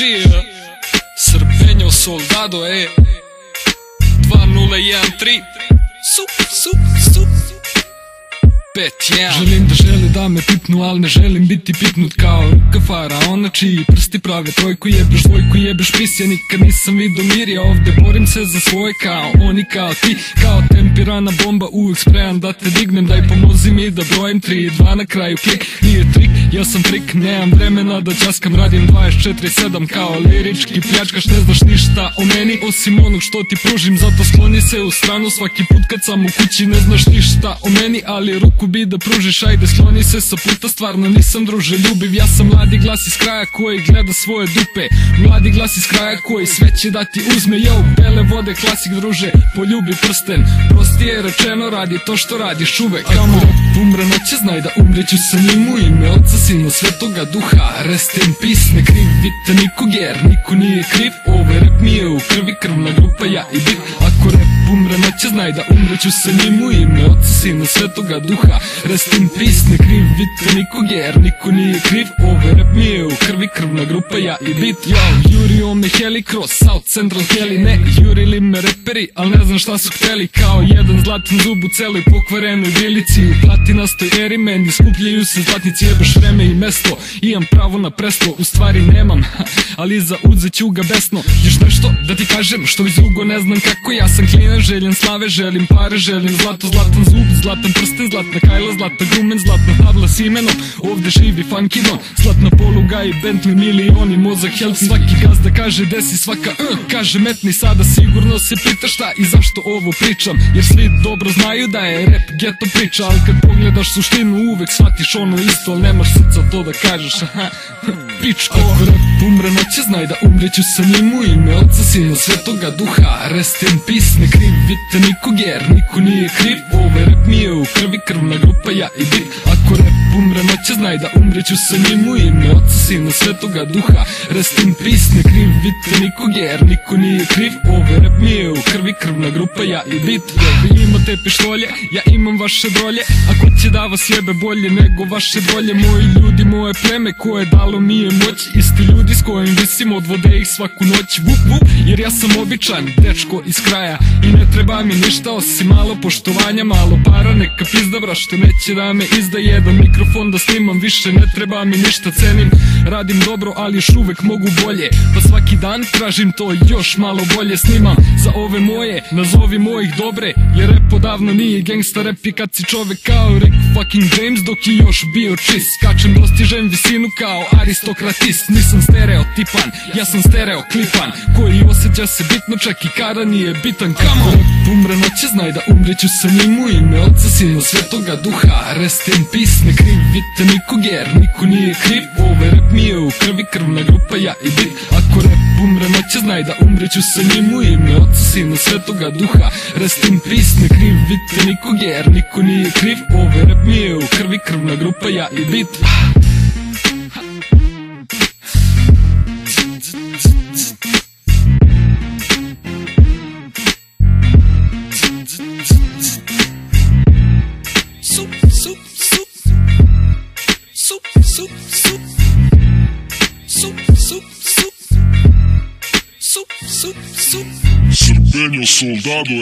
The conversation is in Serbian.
Žija Srbenjo soldado 2013 Sup 5-1. Želim da žele da me pipnu, al ne želim biti pipnut kao ruka faraona čiji prsti prave trojku jebeš, dvojku jebeš pis. Ja nikad nisam vidio mirja, ovde borim se za svoje kao oni, kao ti, kao tempirana bomba, uvek spreman da te dignem. Daj pomozi mi da brojim 3 i 2 na kraju klik. Nije trik, ja sam frik, nemam vremena da ćaskam, radim 24/7 kao lirički pljačkaš. Ne znaš ništa o meni osim onog što ti pružim, zato skloni se u stranu svaki put kad sam u kući. Ne znaš ništa o meni, ali ruku bi da pružiš, ajde skloni se sa puta, stvarno nisam druže ljubiv. Ja sam mladi glas iz kraja koji gleda svoje dupe, mladi glas iz kraja koji sve će da ti uzme. Yo, bele vode, klasik druže, poljubi prsten, prostije rečeno radi to što radiš uvek. Kamo rap umre noće, znaj da umreću sa njim u ime Oca, Sina, Svetoga Duha. Rest in peace, ne krivite nikog jer niko nije kriv. Ovo rap mi je u krvi, krvna grupa ja i bit. Ako rap umre noće, znaj da umreću sa njim u ime Oca, Sina, Svetoga Duha. Rest in peace, ne krivite nikog jer niko nije kriv. Ovo rap mi je u krvi, krvna grupa ja i bit. Yo, jurio me heli cross, South Central heli, ne jurili me reperi, al ne znam šta su hteli. Kao jedan zlatan zub u celoj pokvarenoj vilici, u platinastoj eri meni skupljaju se zlatnici. Jebeš vreme i mesto, imam pravo na presto, u stvari nemam, ali za uzet ću ga besno. Još nešto da ti kažem što već dugo ne znam kako. Ja sam klinac, željen slave, želim pare, želim zlato, zlatan zub, zlatan prsten, zlatna kajla, zlatan gumen, zlatna tabla s imenom. Ovde živi funky don, zlatna poluga i Bentley, milioni, mozak health. Svaki gazda kaže desi, svaka kaže metni. Sada sigurno se pita šta i zašto ovo pričam, jer svi dobro znaju da je rap geto priča. Ali kad pogledaš suštinu uvek shvatiš ono isto, ali nemaš srca to da kažeš. Pičko, ako rap umre noće, znaj da umreću sa njim u ime Oca, Sina, Svetoga Duha. Rest in peace, ne krivite nikog jer niko nije kriv. Ovo rap mi je u krvi, krvna grupa ja i bit. Ako rap umre noće, znaj da umreću sa njim u ime Oca, Sina, Svetoga Duha. Rest in peace, ne krivite nikog jer niko nije kriv. Ovo rap mi je u krvi, krvna grupa ja i bit. Vi imate pištolje, ja imam vaše drolje, a ko će da vas jebe bolje nego vaše drolje? Moji ljudi, moje pleme koje dalo mi je moć, isti ljudi s kojim visim, odvode ih svaku noć. Vup vup, jer ja sam običan dečko iz kraja i ne treba mi ništa osim malo poštovanja, malo para, neka pizdavra što neće da me izda jedan mikrofon da snimam. Više ne treba mi ništa, cenim, radim dobro, ali još uvek mogu bolje, pa svaki dan tražim to još malo bolje. Snimam za ove moje, nazovi mojih dobre, jer rap odavno nije gangsta rap i kad si čovek kao Rick fucking James dok je još bio čist. Skačem, dostižem visinu kao aristokratist, nisam stereotipan, ja sam stereoklipan koji osjeća se bitno čak i kada nije bitan. Kamo rap umre noće, znaj da umreću sa njim u ime Oca, Sina, Svetoga Duha. Rest in peace, ne krivite nikog jer niko nije kriv. Ovo rap mi je u krvi, krvna grupa ja i bit. Ako rap umre noće, znaj da umreću sa njim u ime Oca, Sina, Svetoga Duha. Rest in peace, ne krivite nikog jer niko nije kriv. Ovo rap mi je u krvi, krvna grupa ja i bit. Srbenjo soldado,